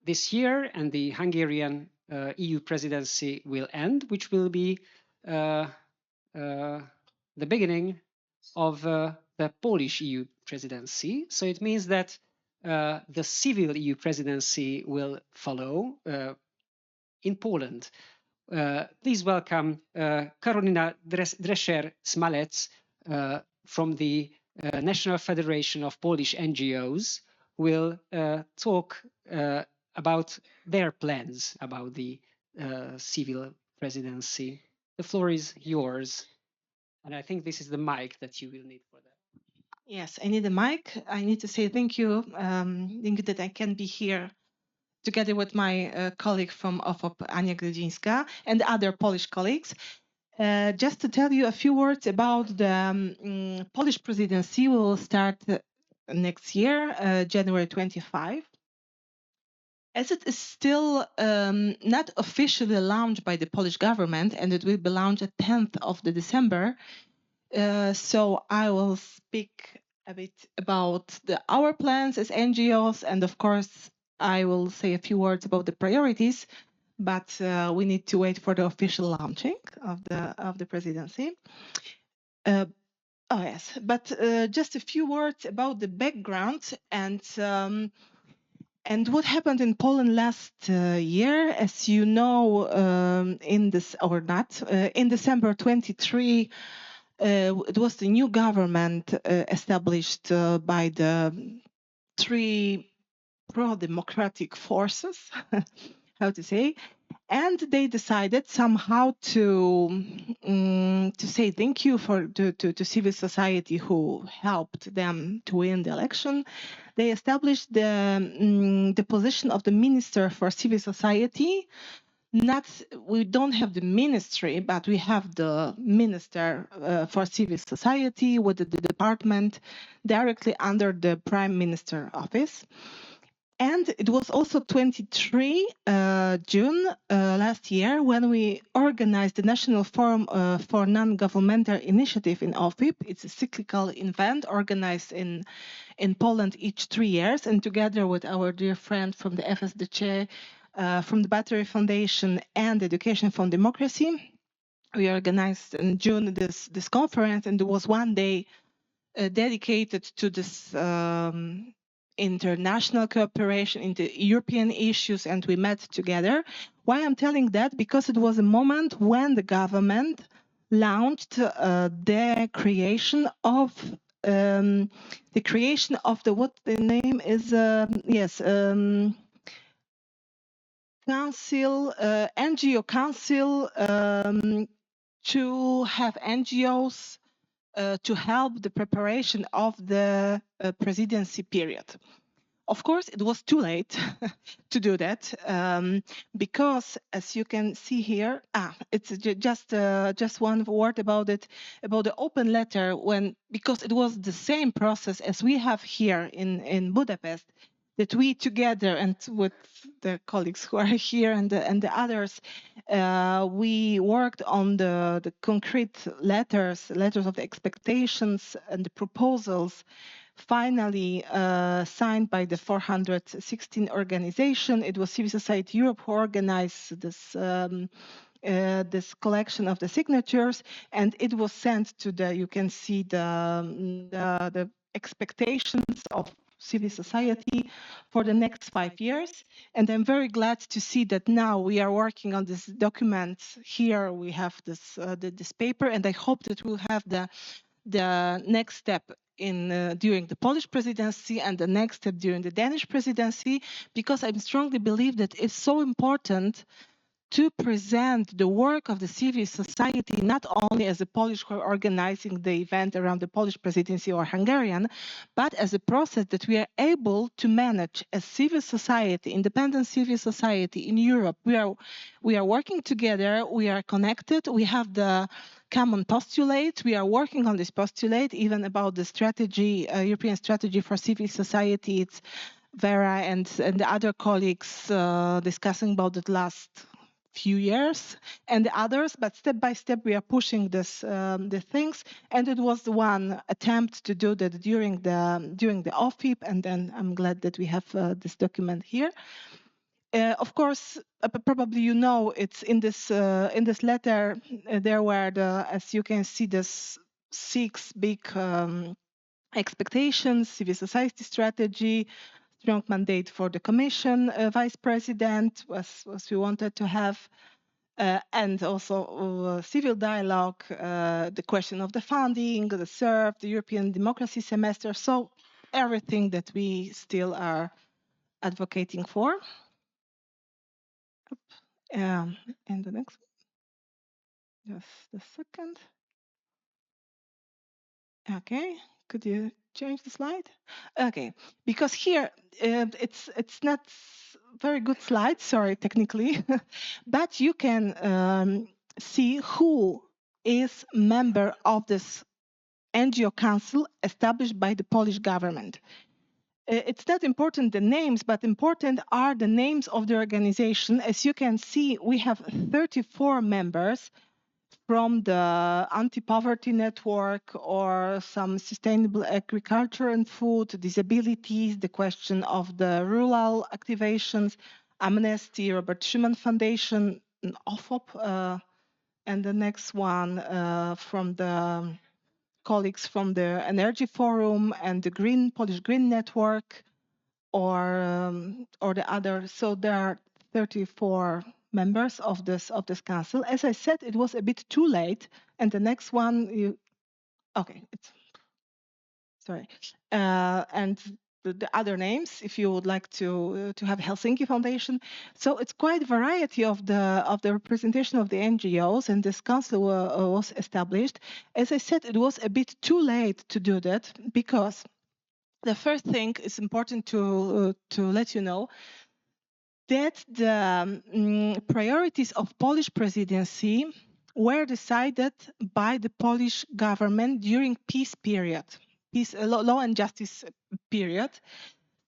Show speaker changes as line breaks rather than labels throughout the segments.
this year and the Hungarian EU presidency will end, which will be the beginning of the Polish EU presidency. So it means that the Civil EU presidency will follow in Poland. Please welcome Karolina Dreszer-Smalec from the National Federation of Polish NGOs will talk about their plans about the civil presidency. The floor is yours. And I think this is the mic that you will need for that.
Yes, I need a mic. I need to say thank you that I can be here together with my colleague from OFOP, Ania Grodzińska, and other Polish colleagues. Just to tell you a few words about the Polish presidency, we will start next year, January 25. As it is still not officially launched by the Polish government, and it will be launched at 10th of December, so I will speak a bit about our plans as NGOs, and of course, I will say a few words about the priorities, but we need to wait for the official launching of the presidency. Oh yes, but just a few words about the background and what happened in Poland last year. As you know, in December 23. It was the new government established by the three pro-democratic forces, how to say, and they decided somehow to say thank you to civil society who helped them to win the election. They established the position of the Minister for Civil Society. We don't have the ministry, but we have the Minister for Civil Society with the department directly under the Prime Minister office. And it was also 23 June last year when we organized the National Forum for Non-Governmental Initiative in OFOP. It's a cyclical event organized in Poland each 3 years, and together with our dear friend from the FSDC, from the Battery Foundation and Education for Democracy, we organized in June this conference, and there was one day dedicated to this international cooperation into European issues, and we met together. Why I'm telling that? Because it was a moment when the government launched the creation of what the name is council, NGO council, to have NGOs to help the preparation of the presidency period. Of course, it was too late to do that because, as you can see here, it's just one word about it, about the open letter, because it was the same process as we have here in Budapest, that we together and with the colleagues who are here and the others, we worked on the concrete letters of the expectations and the proposals, finally signed by the 416 organization. It was Civil Society Europe who organized this collection of the signatures, and it was sent to you can see the expectations of civil society for the next 5 years. And I'm very glad to see that now we are working on this document. Here we have this paper, and I hope that we'll have the next step during the Polish presidency and the next step during the Danish presidency, because I strongly believe that it's so important to present the work of the civil society, not only as the Polish who are organizing the event around the Polish presidency or Hungarian, but as a process that we are able to manage as civil society, independent civil society in Europe. We are working together, we are connected, we have the common postulate, we are working on this postulate, even about the strategy, European strategy for civil society. It's Vera and the other colleagues discussing about it last few years and the others, but step by step we are pushing the things, and it was one attempt to do that during the OFOP, and then I'm glad that we have this document here. Of course, probably you know it's in this letter. There were as you can see, this 6 big expectations: civil society strategy, strong mandate for the Commission, Vice President was we wanted to have, and also civil dialogue, the question of the funding, the SERF, the European democracy semester. So everything that we still are advocating for. And the next, just a second. Okay, could you change the slide? Okay, because here it's not very good slide. Sorry, technically, but you can see who is member of this NGO council established by the Polish government. It's not important the names, but important are the names of the organization. As you can see, we have 34 members from the anti-poverty network or some sustainable agriculture and food, disabilities, the question of the rural activations, Amnesty, Robert Schuman Foundation, OFOP, and the next one from the colleagues from the Energy Forum and the Polish Green Network, or the other. So there are 34 members of this council. As I said, it was a bit too late, and the next one, it's sorry, and the other names, if you would like to have Helsinki Foundation. So it's quite a variety of the representation of the NGOs, and this council was established. As I said, it was a bit too late to do that, because the first thing is important to let you know that the priorities of Polish presidency were decided by the Polish government during peace period, law and justice period.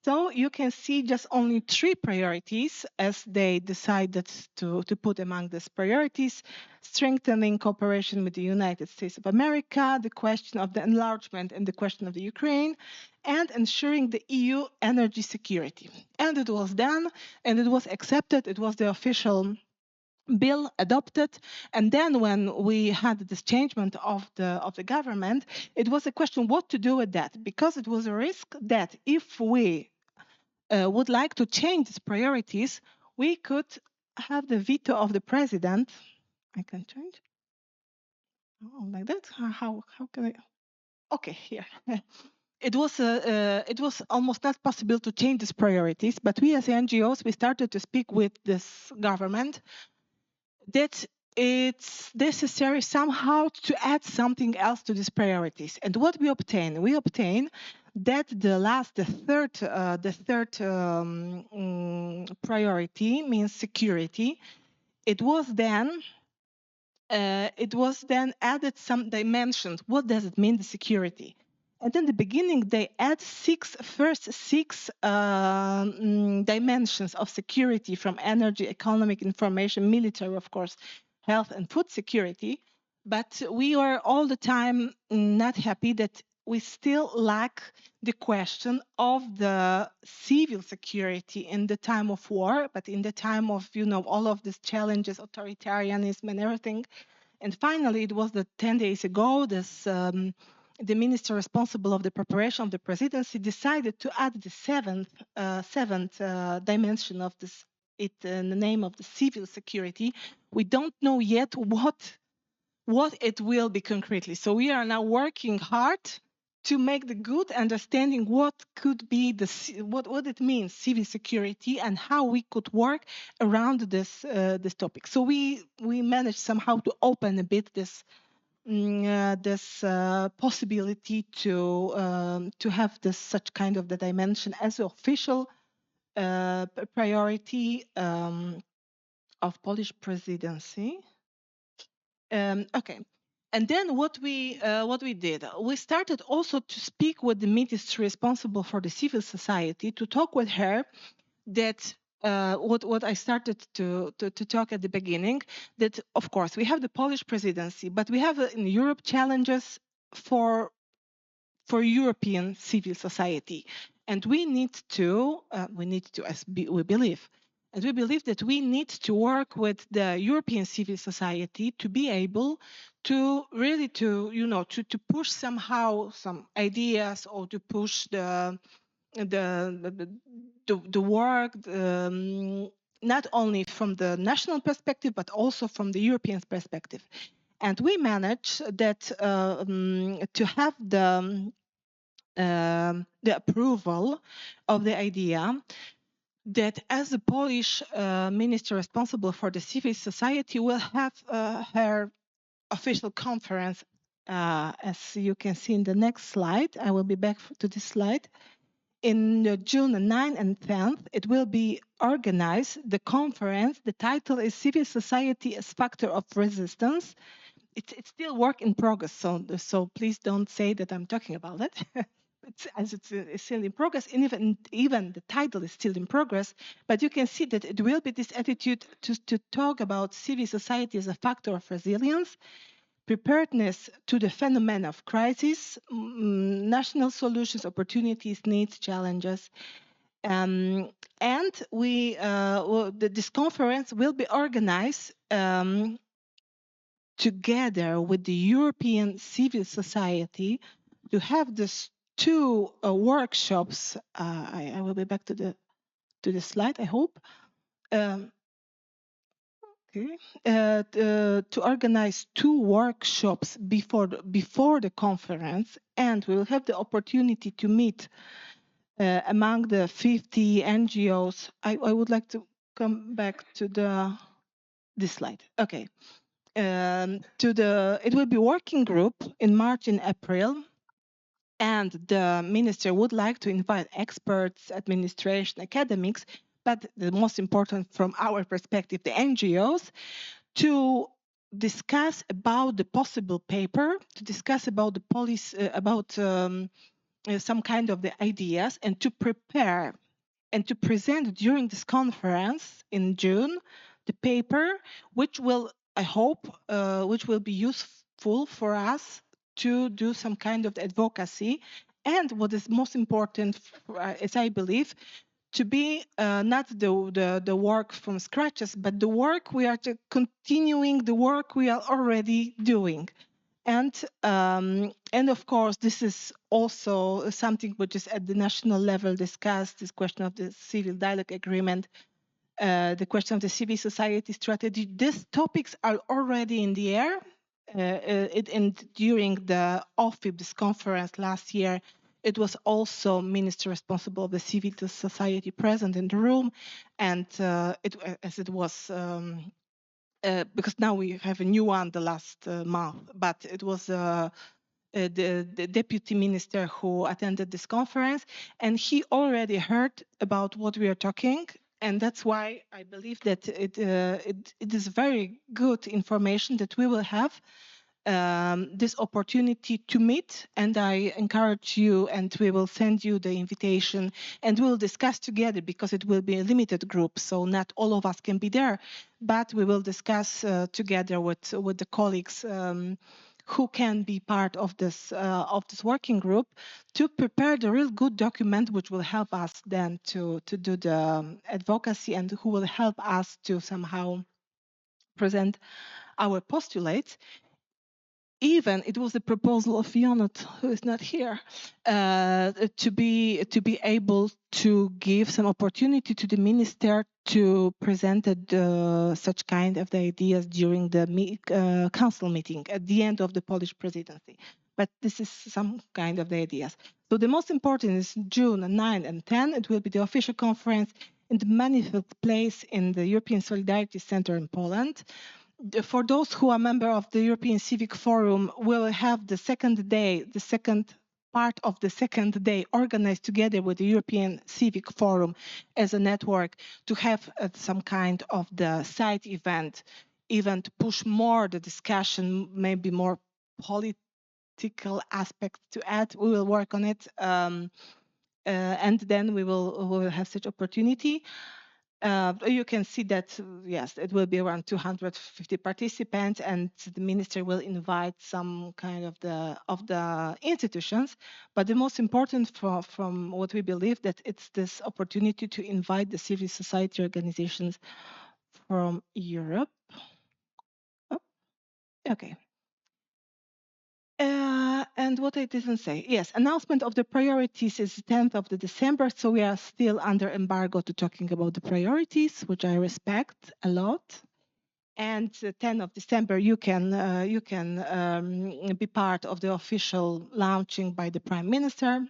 So you can see just only 3 priorities as they decided to put among these priorities: strengthening cooperation with the United States of America, the question of the enlargement and the question of the Ukraine, and ensuring the EU energy security. And it was done, and it was accepted. It was the official bill adopted. And then when we had this changement of the government, it was a question what to do with that, because it was a risk that if we would like to change these priorities, we could have the veto of the president. I can change. Oh, like that. How can I? Okay, here. It was almost not possible to change these priorities, but we as NGOs, we started to speak with this government that it's necessary somehow to add something else to these priorities. And what we obtain? We obtain that the third priority means security. It was then added some dimensions. What does it mean, the security? And in the beginning, they add first six dimensions of security, from energy, economic, information, military, of course, health and food security. But we are all the time not happy that we still lack the question of the civil security in the time of war, but in the time of, all of these challenges, authoritarianism and everything. And finally, it was 10 days ago, the minister responsible of the preparation of the presidency decided to add the seventh dimension of this, in the name of the civil security. We don't know yet what it will be concretely. So we are now working hard to make the good understanding what could be what it means, civil security, and how we could work around this topic. So we managed somehow to open a bit this possibility to have such kind of the dimension as an official priority of Polish presidency. Okay. And then what we did, we started also to speak with the ministry responsible for the civil society, to talk with her that what I started to talk at the beginning, that of course we have the Polish presidency, but we have in Europe challenges for European civil society, and we need to, as we believe, And we believe that we need to work with the European civil society to be able to really to push somehow some ideas, or to push the work, not only from the national perspective but also from the European perspective. And we managed that to have the approval of the idea that as the Polish minister responsible for the civil society will have her official conference, as you can see in the next slide. I will be back to this slide. In June 9 and 10th, it will be organized, the conference. The title is Civil Society as Factor of Resistance. It's still work in progress, so please don't say that I'm talking about it. It's still in progress, and even the title is still in progress. But you can see that it will be this attitude to talk about civil society as a factor of resilience, preparedness to the phenomenon of crisis, national solutions, opportunities, needs, challenges. And this conference will be organized together with the European civil society to have these two workshops. I will be back to the slide, I hope. To organize two workshops before the conference, and we will have the opportunity to meet among the 50 NGOs. I would like to come back to this slide. Okay. It will be working group in March and April, and the minister would like to invite experts, administration, academics, but the most important from our perspective, the NGOs, to discuss about the possible paper, to discuss about the policy, about some kind of the ideas, and to prepare and to present during this conference in June the paper, which will, I hope, which will be useful for us to do some kind of advocacy. And what is most important, as I believe, to be not the work from scratches, but the work we are continuing, the work we are already doing. And of course, this is also something which is at the national level discussed, this question of the civil dialogue agreement, the question of the civil society strategy. These topics are already in the air. And during the OFOP, this conference last year, it was also minister responsible of the civil society present in the room, and as it was because now we have a new one the last month, but it was the deputy minister who attended this conference, and he already heard about what we are talking, and that's why I believe that it is very good information that we will have this opportunity to meet, and I encourage you, and we will send you the invitation, and we'll discuss together, because it will be a limited group, so not all of us can be there, but we will discuss together with the colleagues who can be part of this working group, to prepare the real good document which will help us then to do the advocacy, and who will help us to somehow present our postulates. Even it was a proposal of Jonat, who is not here, to be able to give some opportunity to the minister to present such kind of the ideas during the council meeting at the end of the Polish presidency. But this is some kind of the ideas. So the most important is June 9 and 10. It will be the official conference in the Manifest Place in the European Solidarity Center in Poland. For those who are member of the European Civic Forum, we will have the second part of the second day organized together with the European Civic Forum as a network, to have some kind of the side event, even to push more the discussion, maybe more political aspects to add. We will work on it, and then we will have such opportunity. You can see that, yes, it will be around 250 participants, and the minister will invite some kind of the institutions. But the most important from what we believe, that it's this opportunity to invite the civil society organizations from Europe. Oh, okay. And what I didn't say, yes, announcement of the priorities is 10th of the December, so we are still under embargo to talking about the priorities, which I respect a lot. And 10th of December, you can be part of the official launching by the Prime Minister.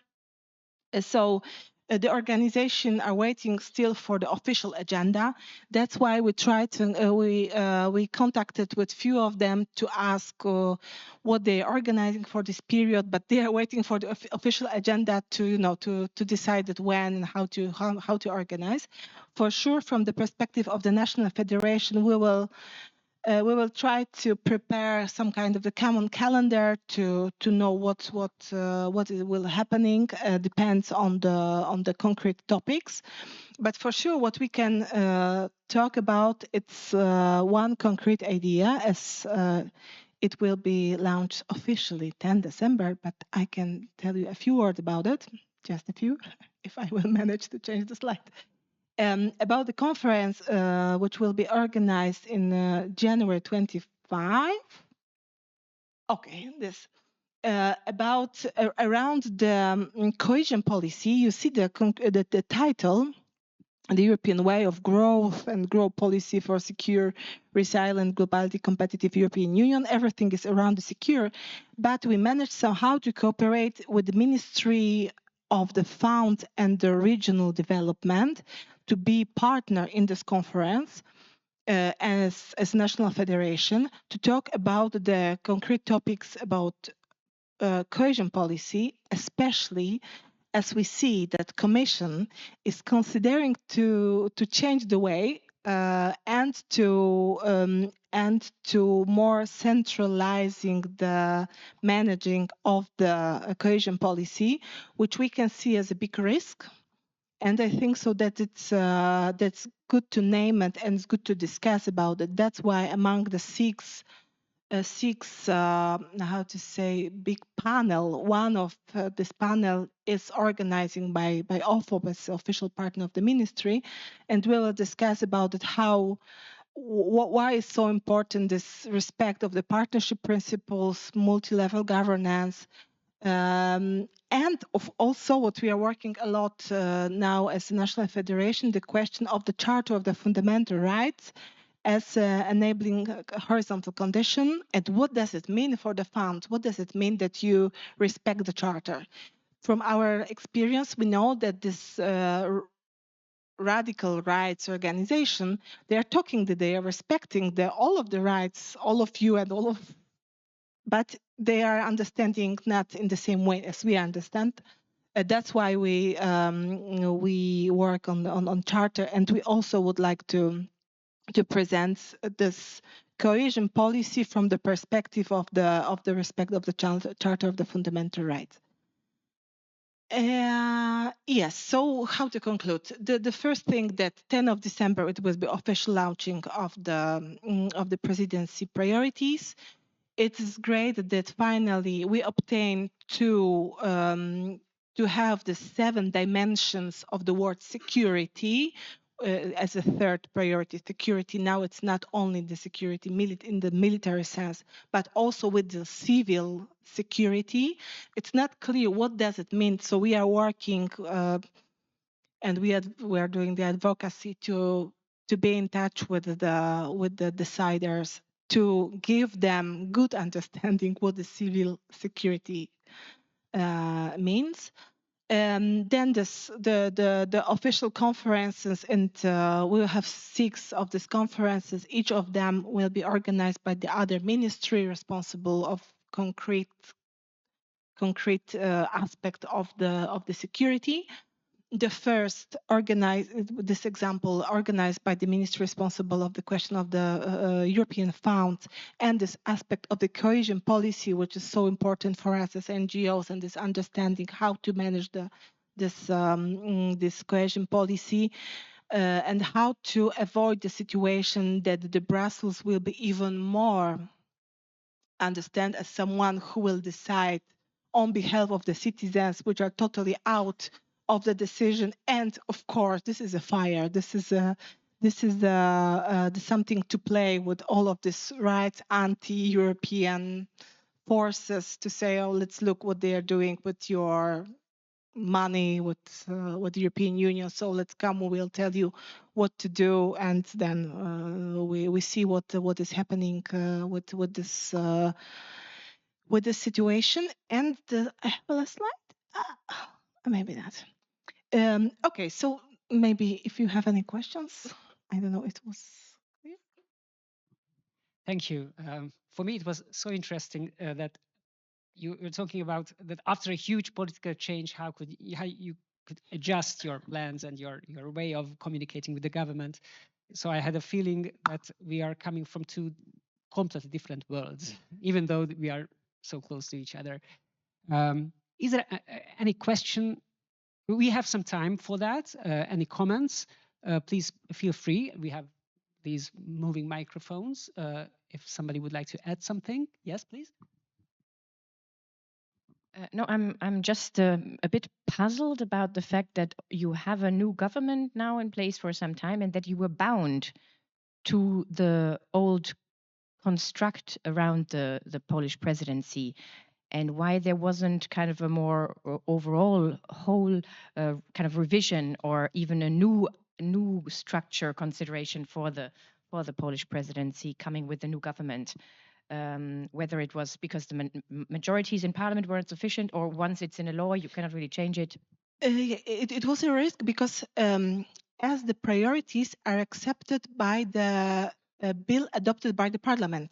So the organization are waiting still for the official agenda. That's why we tried to we contacted with few of them to ask what they are organizing for this period, but they are waiting for the official agenda to decide it when and how to organize. For sure, from the perspective of the National Federation, we will try to prepare some kind of a common calendar to know what will happening. Depends on the concrete topics, but for sure what we can talk about, it's one concrete idea, as it will be launched officially 10 December, but I can tell you a few words about it, just a few, if I will manage to change the slide. About the conference, which will be organized in January 25. Okay, this about around the cohesion policy. You see the title, the European way of growth and growth policy for secure, resilient, globally competitive European Union. Everything is around the secure, but we managed somehow to cooperate with the Ministry of the Fund and the Regional Development to be partner in this conference as national federation to talk about the concrete topics about cohesion policy, especially as we see that Commission is considering to change the way and to more centralizing the managing of the cohesion policy, which we can see as a big risk. And I think so that that's good to name it and it's good to discuss about it. That's why among the six how to say big panel, one of this panel is organizing by OFOP as official partner of the ministry, and we will discuss about it why is so important this respect of the partnership principles, multi-level governance. And also what we are working a lot now as a national federation, the question of the Charter of the Fundamental Rights as enabling horizontal condition. And what does it mean for the fund? What does it mean that you respect the Charter? From our experience, we know that this radical rights organization, they are respecting all of the rights, all of you and all of, but they are understanding not in the same way as we understand. That's why we work on charter, and we also would like to present this cohesion policy from the perspective of the respect of the Charter of the Fundamental Rights. Yes, so how to conclude? The first thing, that 10th of December, it was the official launching of the presidency priorities. It is great that finally we obtained to have the 7 dimensions of the word security as a third priority. Security, now it's not only the security in the military sense, but also with the civil security. It's not clear what does it mean. So we are working and we are doing the advocacy to be in touch with the deciders, to give them good understanding what the civil security means. Then the official conferences, and we'll have 6 of these conferences. Each of them will be organized by the other ministry responsible of concrete aspect of the security. The first organized by the ministry responsible of the question of the European funds and this aspect of the cohesion policy, which is so important for us as NGOs, and this understanding how to manage this cohesion policy. and how to avoid the situation that the Brussels will be even more understand as someone who will decide on behalf of the citizens, which are totally out of the decision. And of course, this is a fire. This is something to play with all of this right anti-European forces to say, oh, let's look what they are doing with your money, with the European Union. So let's come. We'll tell you what to do, and then we see what is happening with this. With the situation. And I have a last slide. Maybe not. Okay, so maybe if you have any questions, I don't know. It was.
Thank you. For me, it was so interesting that you were talking about that after a huge political change, how you could adjust your plans and your way of communicating with the government. So I had a feeling that we are coming from two completely different worlds, even though we are so close to each other. Is there any question? We have some time for that. Any comments? Please feel free. We have these moving microphones. If somebody would like to add something, yes, please.
No, I'm just a bit puzzled about the fact that you have a new government now in place for some time, and that you were bound to the old construct around the Polish presidency, and why there wasn't kind of a more overall whole kind of revision or even a new structure consideration for the Polish presidency coming with the new government. Whether it was because the majorities in parliament weren't sufficient, or once it's in a law, you cannot really change it?
It was a risk because as the priorities are accepted by the bill adopted by the parliament.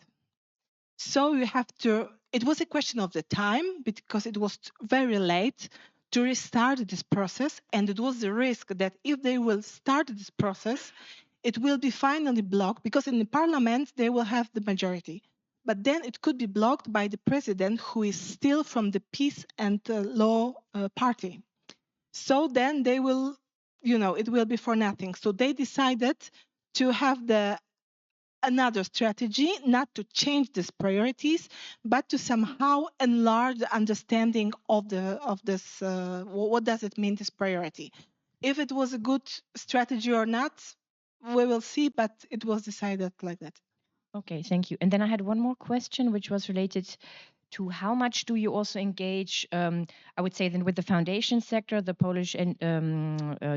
So you have to, it was a question of the time because it was very late to restart this process. And it was the risk that if they will start this process, it will be finally blocked because in the parliament, they will have the majority. But then it could be blocked by the president, who is still from the Peace and Law party. So then they will, it will be for nothing. So they decided to have another strategy, not to change these priorities, but to somehow enlarge the understanding of this. What does it mean, this priority? If it was a good strategy or not, we will see. But it was decided like that.
Okay, thank you. And then I had one more question, which was related to how much do you also engage, I would say then with the foundation sector, the Polish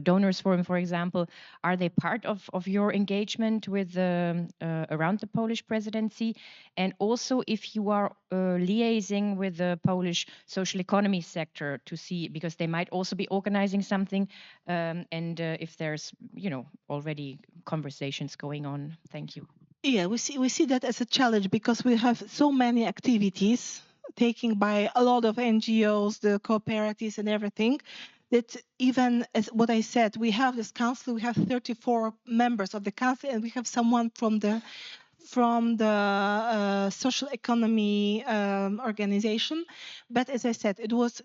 Donors Forum, for example, are they part of your engagement with around the Polish presidency? And also if you are liaising with the Polish social economy sector to see, because they might also be organizing something, and if there's, already conversations going on. Thank you.
Yeah, we see that as a challenge because we have so many activities taken by a lot of NGOs, the cooperatives and everything, that even as what I said, we have this council, we have 34 members of the council, and we have someone from the social economy organization. But as I said,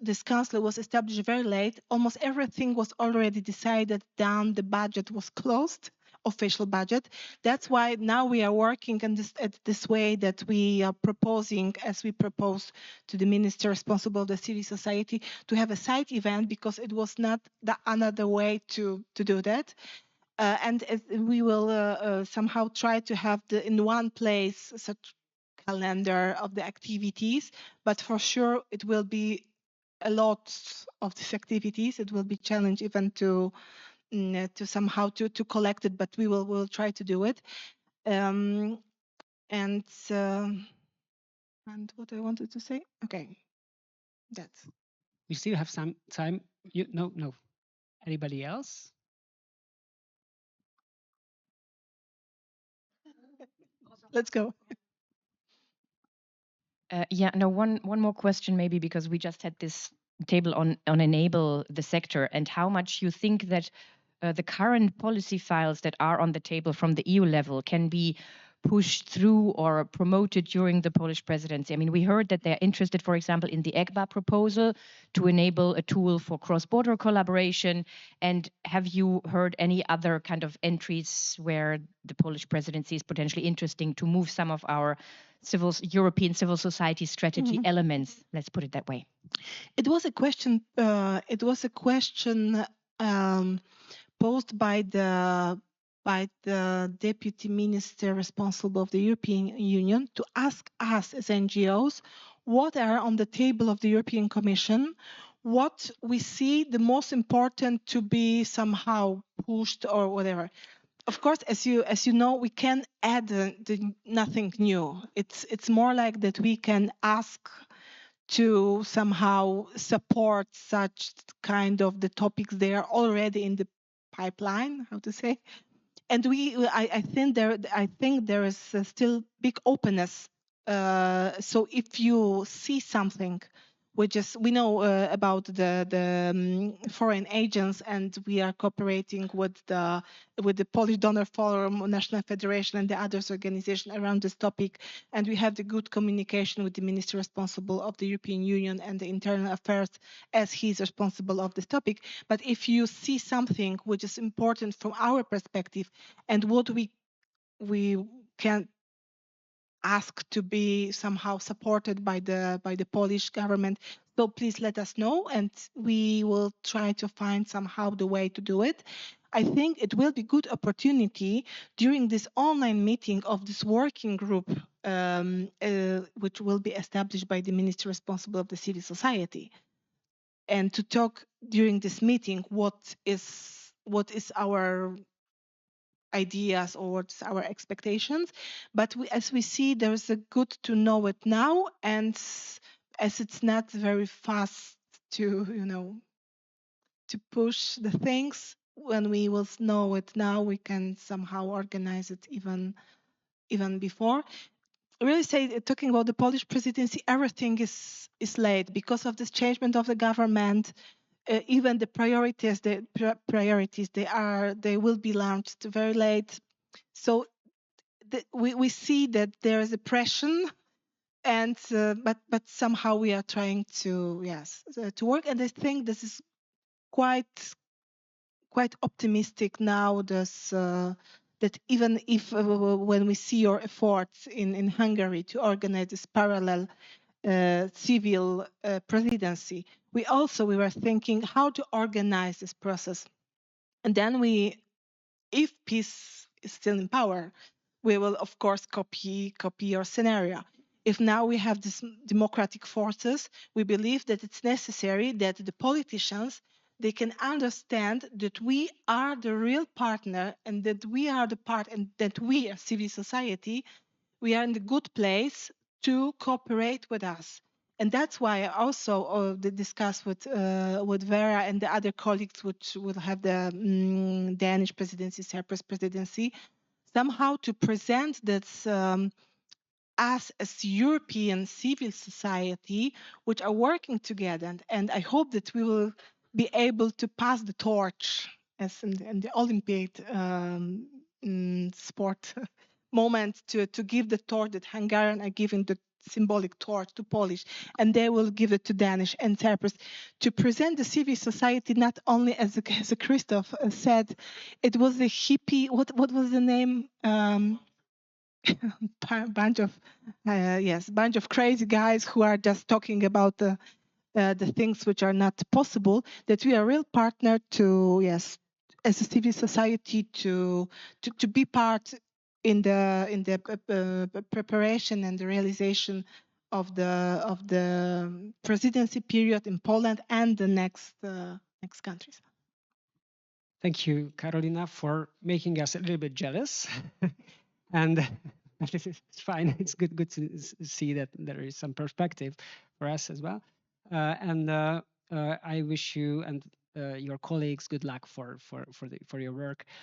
this council was established very late. Almost everything was already decided, done. The budget was closed, official budget. That's why now we are working in this way, that we are proposing, as we proposed to the minister responsible of the civil society, to have a side event, because it was not another way to do that. And we will somehow try to have in one place such calendar of the activities, but for sure it will be a lot of these activities. It will be challenge even to somehow to collect it, but we'll try to do it. And what I wanted to say, okay, that's.
We still have some time. No. Anybody else?
Let's go.
One more question maybe, because we just had this table on enable the sector, and how much you think that the current policy files that are on the table from the EU level can be pushed through or promoted during the Polish presidency? I mean, we heard that they're interested, for example, in the EGBA proposal to enable a tool for cross-border collaboration. And have you heard any other kind of entries where the Polish presidency is potentially interesting to move some of our European civil society strategy elements? Let's put it that way.
It was a question. Posed by the deputy minister responsible of the European Union to ask us as NGOs what are on the table of the European Commission, what we see the most important to be somehow pushed or whatever. Of course, as you know, we can add nothing new. It's more like that we can ask to somehow support such kind of the topics they are already in the pipeline, how to say. And I think there is still big openness. So if you see something, we know about the foreign agents, and we are cooperating with the Polish Donor Forum, National Federation, and the others organization around this topic. And we have the good communication with the minister responsible of the European Union and the internal affairs, as he's responsible of this topic. But if you see something which is important from our perspective, and what we can ask to be somehow supported by the Polish government, so please let us know, and we will try to find somehow the way to do it. I think it will be good opportunity during this online meeting of this working group, which will be established by the minister responsible of the civil society, and to talk during this meeting what is our ideas or what's our expectations. But as we see, there's a good to know it now, and as it's not very fast to to push the things, when we will know it now, we can somehow organize it even before. Really say, talking about the Polish presidency, everything is late because of this changement of the government. Even the priorities, they will be launched very late. So we see that there is a pressure, and but somehow we are trying to to work, and I think this is quite optimistic now. That even if when we see your efforts in Hungary to organize this parallel civil presidency, we were thinking how to organize this process, and then if peace is still in power, we will of course copy your scenario. If now we have these democratic forces, we believe that it's necessary that the politicians, they can understand that we are the real partner, and that we are the part, and that we as civil society, we are in the good place to cooperate with us. And that's why I also discussed with Vera and the other colleagues, which will have the Danish presidency, Cyprus presidency, somehow to present that us as European civil society, which are working together. And I hope that we will be able to pass the torch, as in the Olympic sport moment, to give the torch that Hungarian are giving the symbolic torch to Polish, and they will give it to Danish and Cyprus, to present the civil society not only as Christoph said, it was a hippie. What was the name? Bunch of crazy guys who are just talking about the things which are not possible. That we are a real partner to as a civil society to be part in the preparation and the realization of the presidency period in Poland and the next countries.
Thank you, Karolina, for making us a little bit jealous. And it's fine. It's good to see that there is some perspective for us as well. And I wish you and your colleagues good luck for your work.